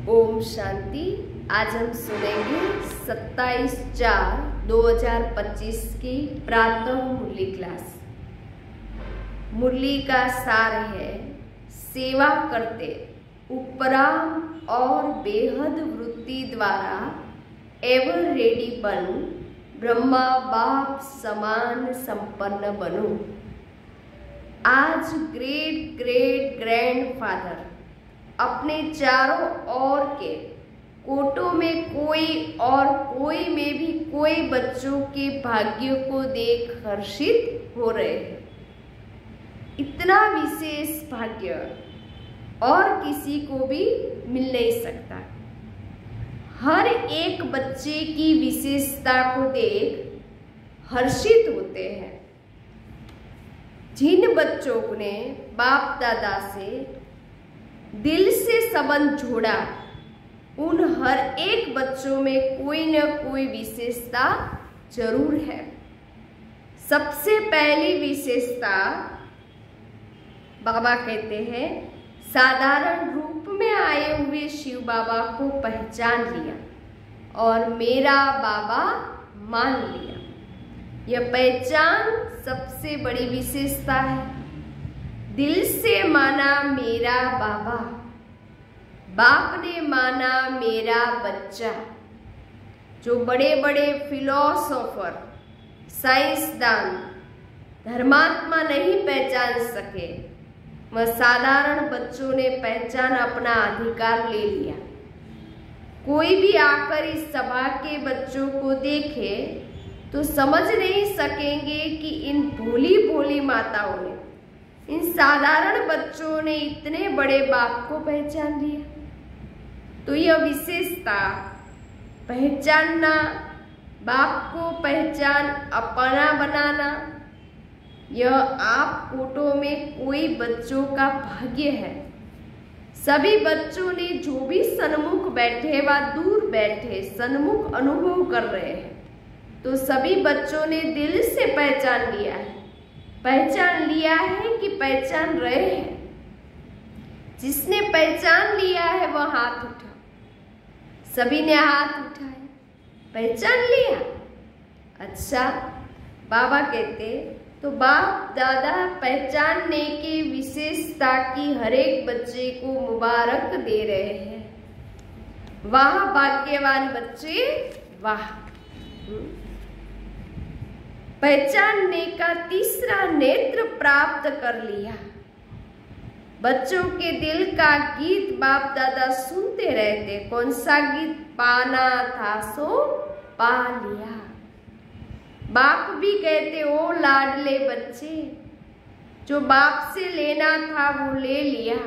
ओम शांति। आज हम सुनेंगे 27/4/2025 की प्रातः मुरली क्लास। मुरली का सार है, सेवा करते उपराम और बेहद वृत्ति द्वारा एवर रेडी बन ब्रह्मा बाप समान संपन्न बनो। आज ग्रेट ग्रेट ग्रैंडफादर अपने चारों ओर के कोटों में कोई और कोई में भी कोई बच्चों के भाग्य को देख हर्षित हो रहे हैं। इतना विशेष भाग्य और किसी को भी मिल नहीं सकता। हर एक बच्चे की विशेषता को देख हर्षित होते हैं। जिन बच्चों ने बाप दादा से दिल से संबंध जोड़ा, उन हर एक बच्चों में कोई न कोई विशेषता जरूर है। सबसे पहली विशेषता बाबा कहते हैं, साधारण रूप में आए हुए शिव बाबा को पहचान लिया और मेरा बाबा मान लिया। यह पहचान सबसे बड़ी विशेषता है। दिल से माना मेरा बाबा, बाप ने माना मेरा बच्चा। जो बड़े बड़े फिलोसोफर, साइंसदान, धर्मात्मा नहीं पहचान सके, वह साधारण बच्चों ने पहचान अपना अधिकार ले लिया। कोई भी आकर इस सभा के बच्चों को देखे तो समझ नहीं सकेंगे कि इन भोली भोली माताओं ने, इन साधारण बच्चों ने इतने बड़े बाप को पहचान लिया। तो यह विशेषता, पहचानना, बाप को पहचान अपना बनाना, यह आप कोटों में कोई बच्चों का भाग्य है। सभी बच्चों ने जो भी सन्मुख बैठे व दूर बैठे सन्मुख अनुभव कर रहे हैं, तो सभी बच्चों ने दिल से पहचान लिया है। पहचान लिया है कि पहचान रहे हैं। जिसने पहचान लिया है वह हाथ उठा। सभी ने हाथ उठाया, पहचान लिया। अच्छा, बाबा कहते तो बाप दादा पहचानने की विशेषता की हर एक बच्चे को मुबारक दे रहे हैं। वाह भाग्यवान बच्चे, वाह। पहचानने का तीसरा नेत्र प्राप्त कर लिया। बच्चों के दिल का गीत बाप दादा सुनते रहते। कौन सा गीत? पाना था सो पा लिया। बाप भी कहते, ओ लाडले बच्चे, जो बाप से लेना था वो ले लिया।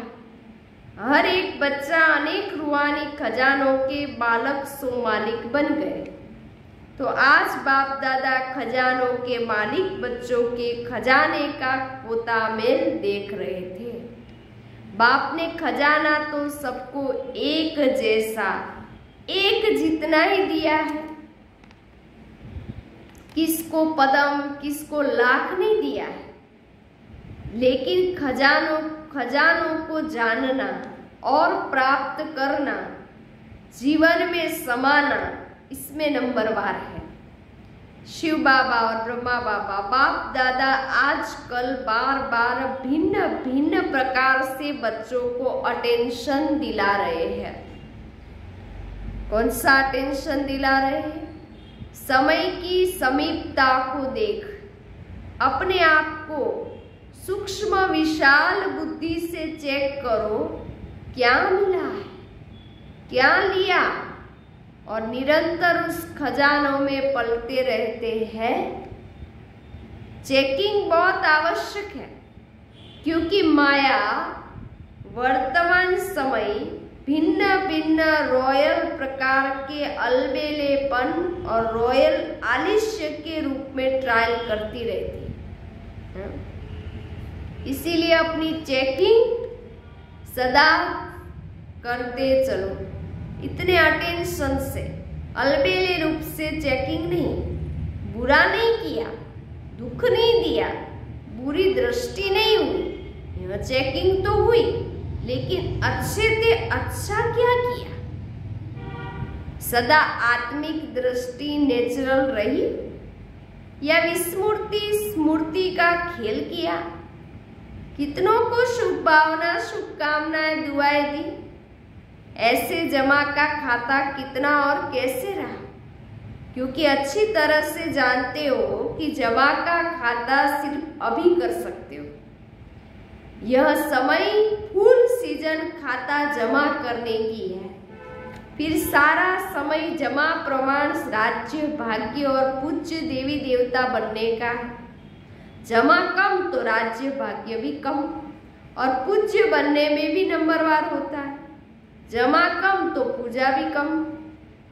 हर एक बच्चा अनेक रूहानी खजानों के बालक सो मालिक बन गए। तो आज बाप दादा खजानों के मालिक बच्चों के खजाने का पोता मेल देख रहे थे। बाप ने खजाना तो सबको एक जैसा, एक जितना ही दिया है। किसको पदम, किसको लाख नहीं दिया है। लेकिन खजानों को जानना और प्राप्त करना, जीवन में समाना, इसमें नंबरवार है। शिव बाबा और ब्रह्मा बाबा, बाप दादा आजकल बार बार भिन्न भिन्न प्रकार से बच्चों को अटेंशन दिला रहे हैं। कौन सा अटेंशन दिला रहे हैं? समय की समीपता को देख अपने आप को सूक्ष्म विशाल बुद्धि से चेक करो, क्या मिला है, क्या लिया, और निरंतर उस खजानों में पलते रहते हैं। चेकिंग बहुत आवश्यक है, क्योंकि माया वर्तमान समय भिन्न भिन्न रॉयल प्रकार के अलबेलेपन और रॉयल आलिश्य के रूप में ट्रायल करती रहती है। इसीलिए अपनी चेकिंग सदा करते चलो। इतने अटेंशन से, अलबेले रूप से चेकिंग नहीं। बुरा नहीं किया, दुख नहीं दिया, बुरी दृष्टि नहीं हुई, यह चेकिंग तो हुई, लेकिन अच्छे से अच्छा क्या किया, सदा आत्मिक दृष्टि नेचुरल रही या विस्मृति स्मृति का खेल किया? कितनों को शुभ भावना शुभकामनाएं दुआएं दी। ऐसे जमा का खाता कितना और कैसे रहा? क्योंकि अच्छी तरह से जानते हो कि जमा का खाता सिर्फ अभी कर सकते हो। यह समय फुल सीजन खाता जमा करने की है। फिर सारा समय जमा प्रमाण राज्य भाग्य और पूज्य देवी देवता बनने का है। जमा कम तो राज्य भाग्य भी कम और पूज्य बनने में भी नंबरवार होता है। जमा कम तो पूजा भी कम।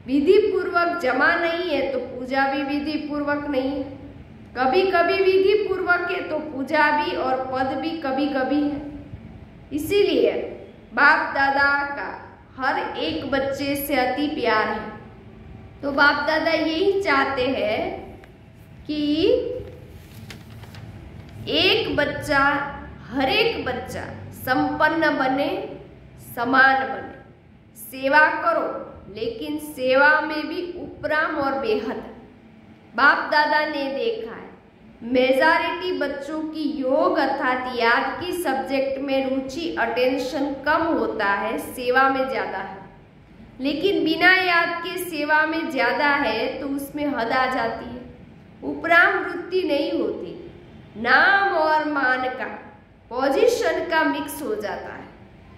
विधि पूर्वक जमा नहीं है तो पूजा भी विधि पूर्वक नहीं है। कभी कभी विधि पूर्वक है तो पूजा भी और पद भी कभी कभी है। इसीलिए बाप दादा का हर एक बच्चे से अति प्यार है। तो बाप दादा यही चाहते हैं कि एक बच्चा, हर एक बच्चा संपन्न बने, समान बने। सेवा करो लेकिन सेवा में भी उपराम और बेहद। बाप दादा ने देखा है मेजॉरिटी बच्चों की योग अर्थात याद की सब्जेक्ट में रुचि अटेंशन कम होता है, सेवा में ज्यादा है। लेकिन बिना याद के सेवा में ज्यादा है तो उसमें हद आ जाती है, उपराम वृत्ति नहीं होती। नाम और मान का, पोजीशन का मिक्स हो जाता है,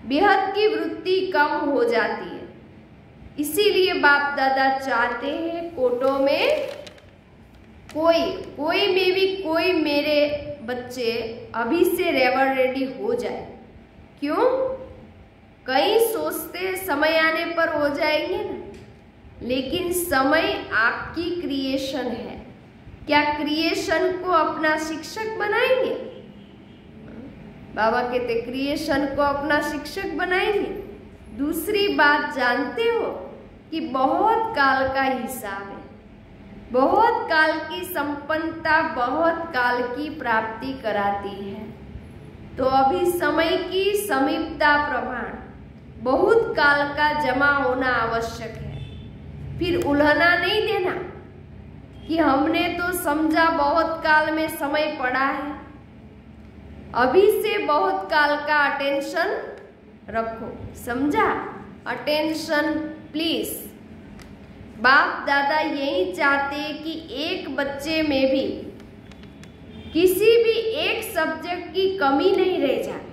बेहद की वृत्ति कम हो जाती है। इसीलिए बाप दादा चाहते हैं कोटों में कोई में भी कोई मेरे बच्चे अभी से रेवर रेडी हो जाए। क्यों? कई सोचते समय आने पर हो जाएंगे ना, लेकिन समय आपकी क्रिएशन है। क्या क्रिएशन को अपना शिक्षक बनाएंगे? बाबा कहते क्रिएशन को अपना शिक्षक बनाएंगे। दूसरी बात जानते हो कि बहुत काल का हिसाब है, बहुत काल की संपन्नता बहुत काल की प्राप्ति कराती है। तो अभी समय की समीपता प्रमाण बहुत काल का जमा होना आवश्यक है। फिर उलझना नहीं देना कि हमने तो समझा बहुत काल में समय पड़ा है। अभी से बहुत काल का अटेंशन रखो, समझा? Attention please. बाप दादा यही चाहते कि एक बच्चे में भी किसी भी एक सब्जेक्ट की कमी नहीं रह जाए।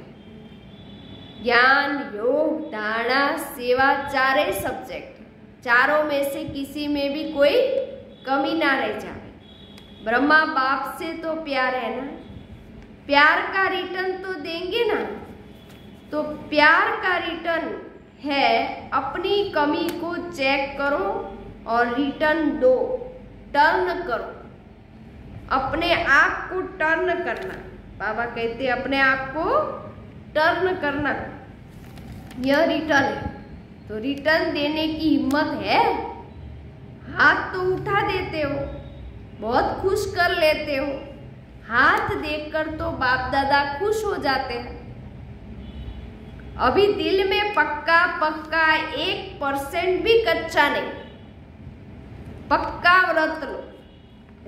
ज्ञान, योग, धारणा, सेवा, चारे सब्जेक्ट, चारों में से किसी में भी कोई कमी ना रह जाए। ब्रह्मा बाप से तो प्यार है ना, प्यार का रिटर्न तो देंगे ना। तो प्यार का रिटर्न है अपनी कमी को चेक करो और रिटर्न दो, टर्न करो। अपने आप को टर्न करना, बाबा कहते हैं अपने आप को टर्न करना, यह रिटर्न है। तो रिटर्न देने की हिम्मत है? हाथ तो उठा देते हो, बहुत खुश कर लेते हो। हाथ देखकर तो बाप दादा खुश हो जाते हैं। अभी दिल में पक्का 1% भी कच्चा नहीं, पक्का व्रत लो,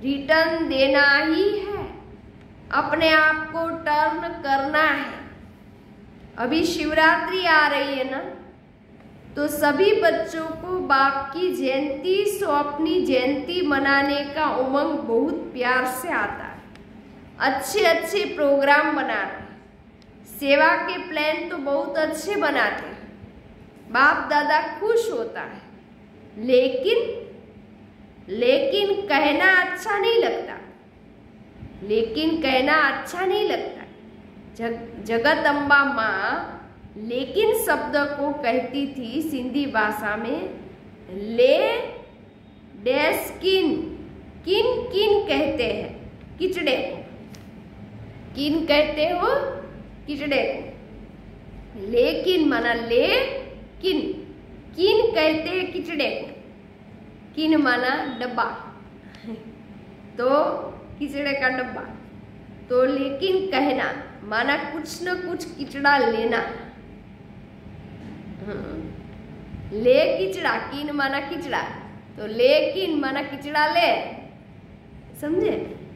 रिटर्न देना ही है, अपने आप को टर्न करना है। अभी शिवरात्रि आ रही है ना, तो सभी बच्चों को बाप की जयंती सो अपनी जयंती मनाने का उमंग बहुत प्यार से आता है। अच्छे अच्छे प्रोग्राम बना रहे, सेवा के प्लान तो बहुत अच्छे बनाते हैं, बाप दादा खुश होता है। लेकिन कहना अच्छा नहीं लगता, लेकिन कहना अच्छा नहीं लगता। जगत अम्बा माँ लेकिन शब्द को कहती थी सिंधी भाषा में, ले डैश किन, किन किन कहते हैं किचड़े को, किन कहते हो किचड़े को। लेकिन माना ले किन, किन कहते हैं किचड़े को, किन माना डब्बा, तो किचड़े का डब्बा। तो लेकिन कहना माना कुछ न कुछ किचड़ा लेना। ले किचड़ा, किन माना किचड़ा, तो लेकिन माना किचड़ा ले, समझे।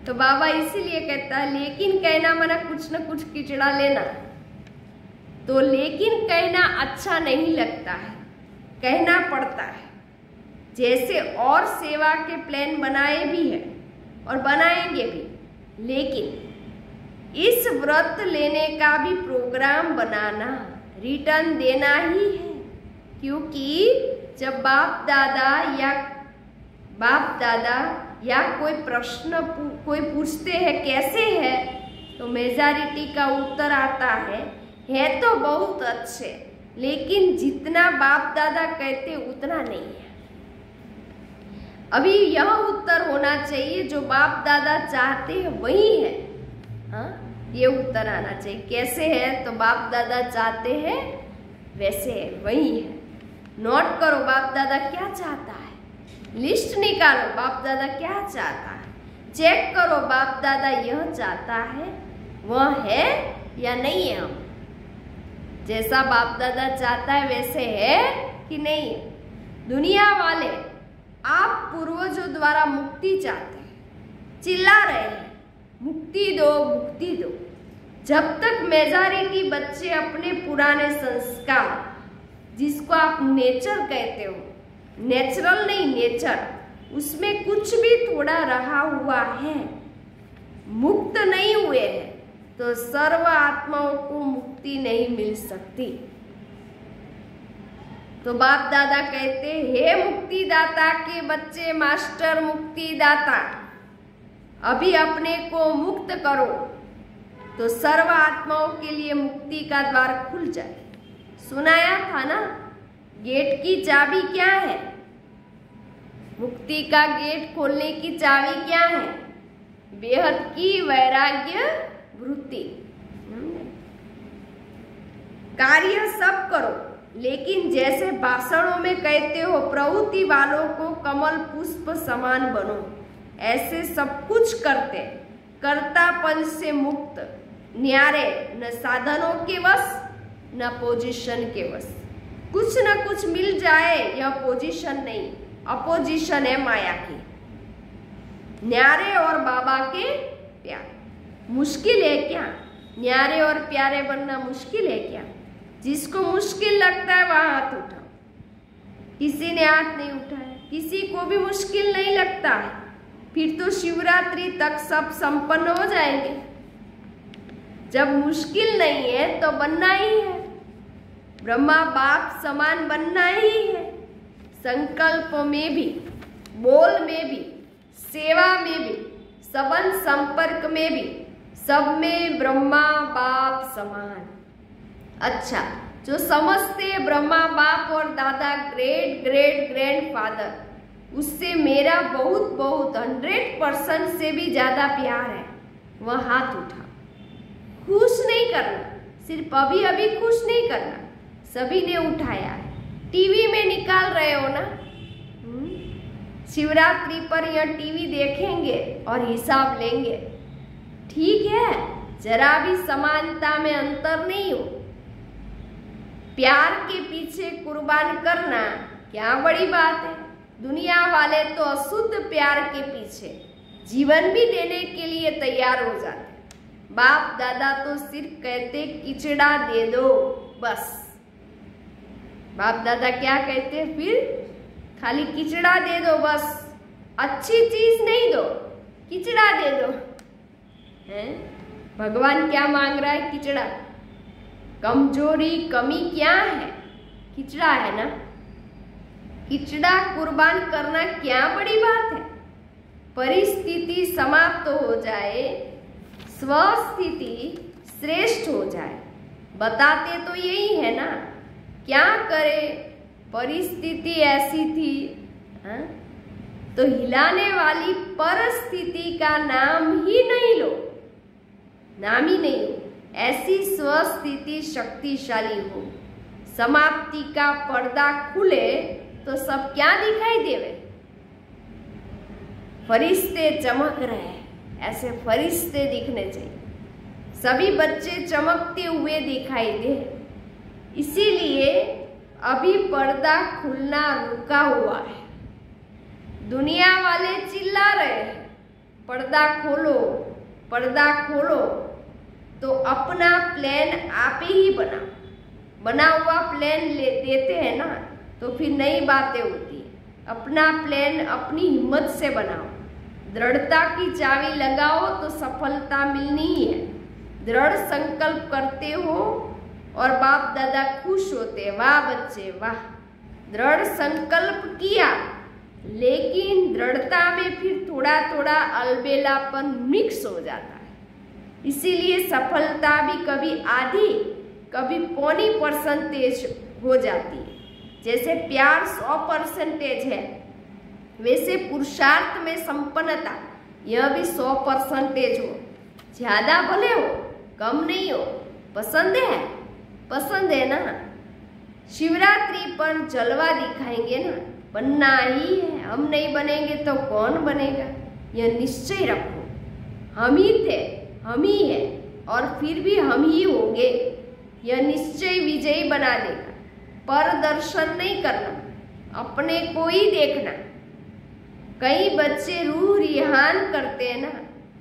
तो बाबा इसीलिए कहता है लेकिन कहना माना कुछ न कुछ किचड़ा लेना। तो लेकिन कहना अच्छा नहीं लगता है, कहना पड़ता है। जैसे और सेवा के प्लान बनाए भी हैं और बनाएंगे भी, लेकिन इस व्रत लेने का भी प्रोग्राम बनाना, रिटर्न देना ही है। क्योंकि जब बाप दादा या कोई प्रश्न कोई पूछते हैं कैसे है, तो मेजॉरिटी का उत्तर आता है तो बहुत अच्छे, लेकिन जितना बाप दादा कहते उतना नहीं है। अभी यह उत्तर होना चाहिए जो बाप दादा चाहते हैं वही है। हाँ, ये उत्तर आना चाहिए। कैसे है, तो बाप दादा चाहते हैं वैसे है, वही है। नोट करो बाप दादा क्या चाहता है, लिस्ट निकालो बाप दादा क्या चाहता है, चेक करो बाप दादा यह चाहता है वह है या नहीं है। हम जैसा बाप दादा चाहता है वैसे है कि नहीं है। दुनिया वाले आप पूर्वजों द्वारा मुक्ति चाहते हैं, चिल्ला रहे हैं मुक्ति दो मुक्ति दो। जब तक मेजॉरिटी बच्चे अपने पुराने संस्कार, जिसको आप नेचर कहते हो, नेचुरल नहीं नेचर, उसमें कुछ भी थोड़ा रहा हुआ है, मुक्त नहीं हुए हैं, तो सर्व आत्माओं को मुक्ति नहीं मिल सकती। तो बाप दादा कहते हे मुक्ति दाता के बच्चे, मास्टर मुक्ति दाता, अभी अपने को मुक्त करो तो सर्व आत्माओं के लिए मुक्ति का द्वार खुल जाए। सुनाया था ना, गेट की चाबी क्या है, मुक्ति का गेट खोलने की चाबी क्या है, बेहद की वैराग्य वृत्ति। कार्य सब करो, लेकिन जैसे भाषणों में कहते हो प्रवृत्ति वालों को कमल पुष्प समान बनो, ऐसे सब कुछ करते कर्तापन से मुक्त, न्यारे, न साधनों के वश न पोजीशन के वश। कुछ न कुछ मिल जाए, यह पोजीशन नहीं, अपोजिशन है माया की। न्यारे और बाबा के प्यारे, मुश्किल है क्या न्यारे और प्यारे बनना, मुश्किल है क्या? जिसको मुश्किल लगता है वह हाथ उठाओ। किसी ने हाथ नहीं उठाया, किसी को भी मुश्किल नहीं लगता है, फिर तो शिवरात्रि तक सब संपन्न हो जाएंगे। जब मुश्किल नहीं है तो बनना ही है, ब्रह्मा बाप समान बनना ही है। संकल्प में भी, बोल में भी, सेवा में भी, संबंध संपर्क में भी, सब में ब्रह्मा बाप समान। अच्छा, जो समझते ब्रह्मा बाप और दादा ग्रेट ग्रेट ग्रैंडफादर, उससे मेरा बहुत बहुत 100% से भी ज्यादा प्यार है, वह हाथ उठा। खुश नहीं करना, सिर्फ अभी अभी खुश नहीं करना, सभी ने उठाया है। टीवी में निकाल रहे हो ना, शिवरात्रि पर यह टीवी देखेंगे और हिसाब लेंगे, ठीक है। जरा भी समानता में अंतर नहीं हो। प्यार के पीछे कुर्बान करना क्या बड़ी बात है। दुनिया वाले तो अशुद्ध प्यार के पीछे जीवन भी देने के लिए तैयार हो जाते। बाप दादा तो सिर्फ कहते किचड़ा दे दो बस। बाप दादा क्या कहते, फिर खाली किचड़ा दे दो बस, अच्छी चीज नहीं दो, किचड़ा दे दो। हैं? भगवान क्या मांग रहा है? किचड़ा। कमजोरी कमी क्या है? किचड़ा है ना। किचड़ा कुर्बान करना क्या बड़ी बात है। परिस्थिति समाप्त हो जाए, स्वस्थिति श्रेष्ठ हो जाए, बताते तो यही है ना। क्या करे, परिस्थिति ऐसी थी, हाँ? तो हिलाने वाली परिस्थिति का नाम ही नहीं लो, नाम ही नहीं लो। ऐसी स्वस्थिति शक्तिशाली हो, समाप्ति का पर्दा खुले तो सब क्या दिखाई देवे? फरिश्ते चमक रहे हैं, ऐसे फरिश्ते दिखने चाहिए। सभी बच्चे चमकते हुए दिखाई दे। इसीलिए अभी पर्दा खुलना रुका हुआ है। दुनिया वाले चिल्ला रहे हैं, पर्दा खोलो, पर्दा खोलो। तो अपना प्लान आप ही बनाओ। बना हुआ प्लान ले देते हैं ना, तो फिर नई बातें होती है। अपना प्लान अपनी हिम्मत से बनाओ। दृढ़ता की चाबी लगाओ तो सफलता मिलनी ही है। दृढ़ संकल्प करते हो और बाप दादा खुश होते। वाह बच्चे वाह, दृढ़ संकल्प किया, लेकिन दृढ़ता में फिर थोड़ा थोड़ा अलबेलापन मिक्स हो जाता है। इसीलिए सफलता भी कभी आधी कभी पौनी % हो जाती है। जैसे प्यार 100% है, वैसे पुरुषार्थ में संपन्नता यह भी 100% हो। ज्यादा भले हो, कम नहीं हो। पसंद है? पसंद है ना? शिवरात्रि पर जलवा दिखाएंगे ना, बनना ही है। हम नहीं बनेंगे तो कौन बनेगा, यह निश्चय रखो। हम ही थे, हम ही है और फिर भी हम ही होंगे। यह निश्चय विजयी बना देगा। पर दर्शन नहीं करना, अपने को ही देखना। कई बच्चे रूह रिहान करते हैं ना,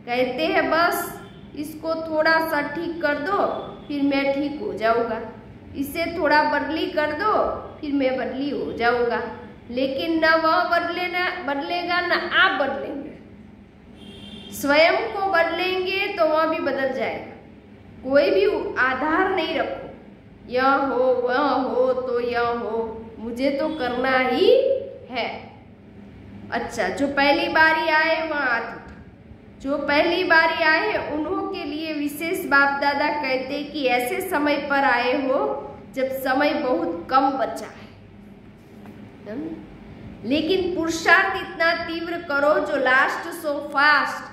कहते हैं बस इसको थोड़ा सा ठीक कर दो फिर मैं ठीक हो जाऊंगा, इसे थोड़ा बदली कर दो फिर मैं बदली हो जाऊंगा। लेकिन न वह बदलेगा न आप बदलेंगे। स्वयं को बदलेंगे तो वह भी बदल जाएगा। कोई भी आधार नहीं रखो, यह हो वह हो तो यह हो, मुझे तो करना ही है। अच्छा, जो पहली बारी आए वह हाथ उठा। जो पहली बारी आए उन्हों के लिए विशेष बाप दादा कहते कि ऐसे समय पर आए हो जब समय बहुत कम बचा है। लेकिन पुरुषार्थ इतना तीव्र करो जो last so fast,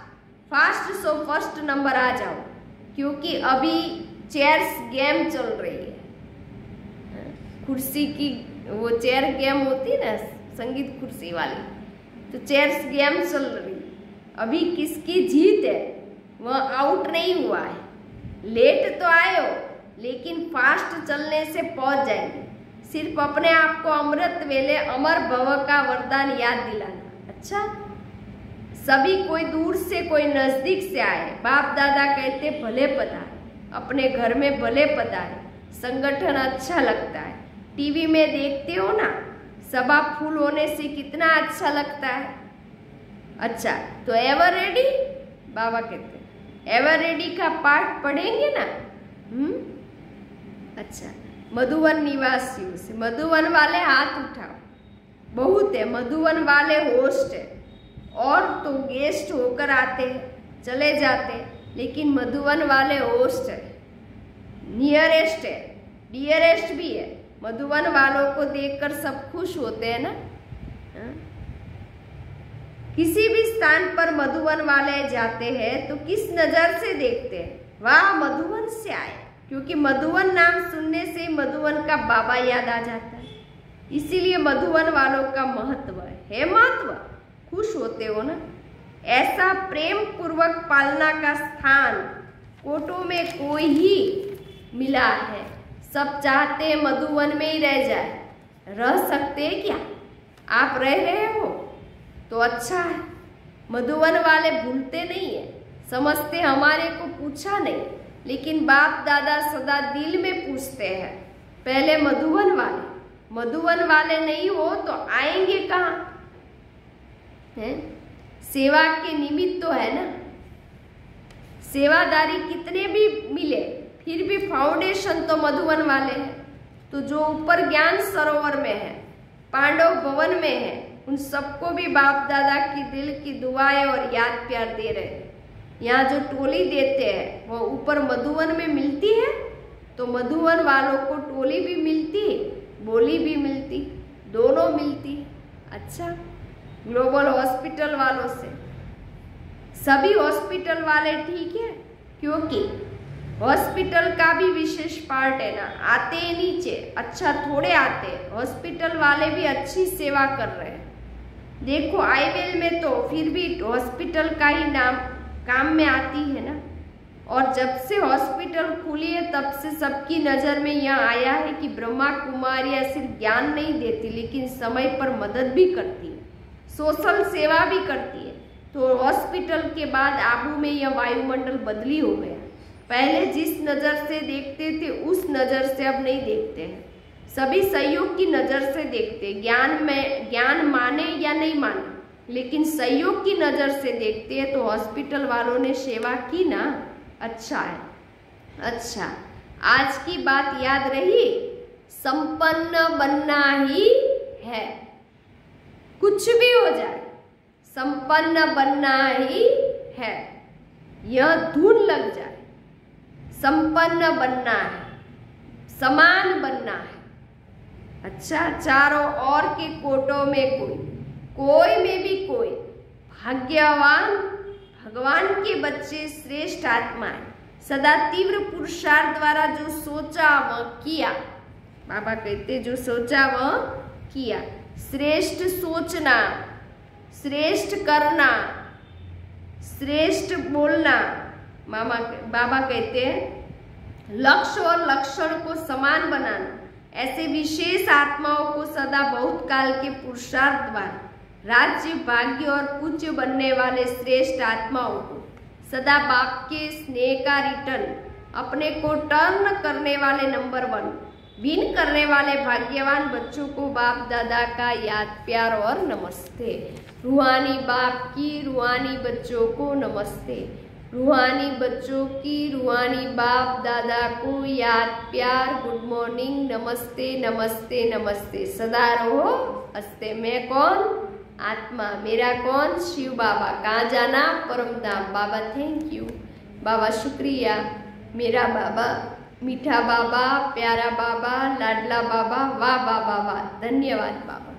fast so first number आ जाओ। क्योंकि अभी चेयर्स गेम चल रही है। कुर्सी की वो चेयर गेम होती है ना, संगीत कुर्सी वाली, तो चेयर्स गेम चल रही है। अभी किसकी जीत है, वह आउट नहीं हुआ है। लेट तो आए हो, लेकिन फास्ट चलने से पहुंच जाएंगे। सिर्फ अपने आप को अमृत वेले अमर भव का वरदान याद दिलाना। अच्छा, सभी कोई दूर से कोई नजदीक से आए, बाप दादा कहते भले पधारे, अपने घर में भले पधारे। संगठन अच्छा लगता है, टीवी में देखते हो ना, सभा फुल होने से कितना अच्छा लगता है। अच्छा, तो एवर रेडी, बाबा कहते हैं एवर रेडी का पाठ पढ़ेंगे ना। अच्छा, मधुवन निवासियों से, मधुवन वाले हाथ उठाओ। बहुत है, मधुवन वाले होस्ट है और तो गेस्ट होकर आते हैं, चले जाते हैं, लेकिन मधुवन वाले होस्ट है, नियरेस्ट है, डियरेस्ट भी है। मधुवन वालों को देखकर सब खुश होते हैं ना। किसी भी स्थान पर मधुवन वाले जाते हैं तो किस नजर से देखते हैं, वाह मधुवन से आए। क्योंकि मधुवन नाम सुनने से मधुवन का बाबा याद आ जाता है। इसीलिए मधुवन वालों का महत्व है महत्व। खुश होते हो ना। ऐसा प्रेम पूर्वक पालना का स्थान कोटों में कोई ही मिला है। सब चाहते मधुवन में ही रह जाए। रह सकते हैं क्या? आप रह रहे हो तो अच्छा है। मधुवन वाले भूलते नहीं है, समझते हमारे को पूछा नहीं, लेकिन बाप दादा सदा दिल में पूछते हैं। पहले मधुवन वाले नहीं हो तो आएंगे कहाँ? है सेवा के निमित्त तो है ना। सेवादारी कितने भी मिले फिर भी फाउंडेशन तो मधुवन वाले हैं। तो जो ऊपर ज्ञान सरोवर में है, पांडव भवन में है, उन सबको भी बाप दादा की दिल की दुआएं और याद प्यार दे रहे हैं। यहाँ जो टोली देते हैं वो ऊपर मधुवन में मिलती है, तो मधुवन वालों को टोली भी मिलती, बोली भी मिलती, दोनों मिलती। अच्छा, ग्लोबल हॉस्पिटल वालों से सभी हॉस्पिटल वाले ठीक है, क्योंकि हॉस्पिटल का भी विशेष पार्ट है ना। आते हैं नीचे, अच्छा थोड़े आते, हॉस्पिटल वाले भी अच्छी सेवा कर रहे हैं। देखो आईवेल में तो फिर भी हॉस्पिटल का ही नाम काम में आती है ना। और जब से हॉस्पिटल खुली है तब से सबकी नज़र में यह आया है कि ब्रह्मा कुमारियाँ सिर्फ ज्ञान नहीं देती लेकिन समय पर मदद भी करती है, सोशल सेवा भी करती है। तो हॉस्पिटल के बाद आबू में यह वायुमंडल बदली हो गया। पहले जिस नज़र से देखते थे उस नज़र से अब नहीं देखते हैं, सभी सहयोग की नज़र से देखते। ज्ञान माने या नहीं माने लेकिन सहयोग की नज़र से देखते हैं। तो हॉस्पिटल वालों ने सेवा की ना, अच्छा है। अच्छा, आज की बात याद रही, संपन्न बनना ही है, कुछ भी हो जाए संपन्न बनना ही है। यह धुन लग जाए, संपन्न बनना है, समान बनना है। अच्छा, चारों ओर के कोटों में कोई में भी कोई भाग्यवान भगवान के बच्चे श्रेष्ठ आत्माएं, सदा तीव्र पुरुषार्थ द्वारा जो सोचा वह किया। बाबा कहते जो सोचा वह किया। श्रेष्ठ सोचना, श्रेष्ठ करना, श्रेष्ठ बोलना। बाबा कहते हैं लक्ष्य और लक्षण को समान बनाना। ऐसे विशेष आत्माओं को सदा बहुत काल के पुरुषार्थ द्वारा राज्य, भाग्य और पूज्य बनने वाले श्रेष्ठ आत्माओं को सदा बाप के स्नेह का रिटर्न, अपने को टर्न करने वाले नंबर 1 विन करने वाले भाग्यवान बच्चों को बाप दादा का याद, प्यार और नमस्ते। रूहानी बाप की रूहानी बच्चों को नमस्ते। रूहानी बच्चों की रूहानी बाप दादा को याद, प्यार, गुड मॉर्निंग, नमस्ते नमस्ते नमस्ते। सदा रहो हंसते। मैं कौन? आत्मा। मेरा कौन? शिव बाबा। कहाँ जाना? परम धाम। बाबा थैंक यू, बाबा शुक्रिया, मेरा बाबा, मीठा बाबा, प्यारा बाबा, लाडला बाबा, वाह बाबा वाह, धन्यवाद बाबा।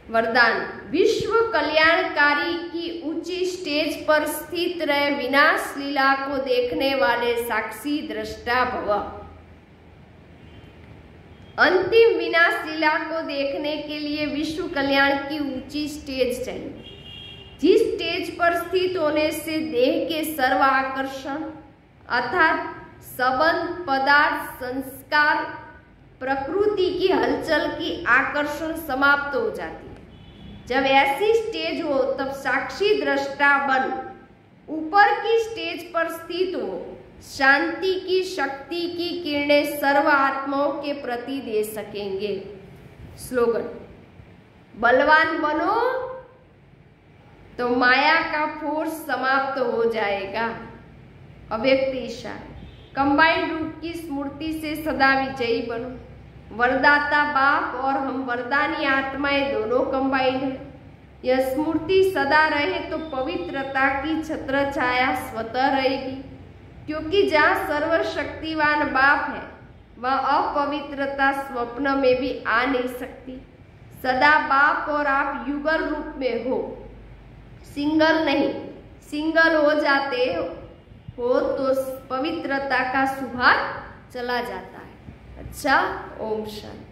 वरदान, विश्व कल्याणकारी की ऊंची स्टेज पर स्थित रहे विनाश लीला को देखने वाले साक्षी दृष्टा भव। अंतिम विनाश लीला को देखने के लिए विश्व कल्याण की ऊंची स्टेज चाहिए, जिस स्टेज पर स्थित होने से देह के सर्व आकर्षण अर्थात संबंध, पदार्थ, संस्कार, प्रकृति की हलचल की आकर्षण समाप्त हो जाती है। जब ऐसी स्टेज हो तब साक्षी दृष्टा बन ऊपर की स्टेज पर स्थित हो शांति की शक्ति की किरणें सर्व आत्माओं के प्रति दे सकेंगे। स्लोगन, बलवान बनो तो माया का फोर्स समाप्त हो जाएगा। अव्यक्त इशारा, कंबाइंड रूप की स्मृति से सदा विजयी बनो। वरदाता बाप और हम वरदानी आत्माएं दोनों कंबाइंड है। यह स्मृति सदा रहे तो पवित्रता की छत्र छाया स्वतः रहेगी, क्योंकि जहाँ सर्वशक्तिवान बाप है वह अपवित्रता स्वप्न में भी आ नहीं सकती। सदा बाप और आप युगल रूप में हो, सिंगल नहीं। सिंगल हो जाते हो तो पवित्रता का सुभाग चला जाता है। अच्छा, ओम शांति।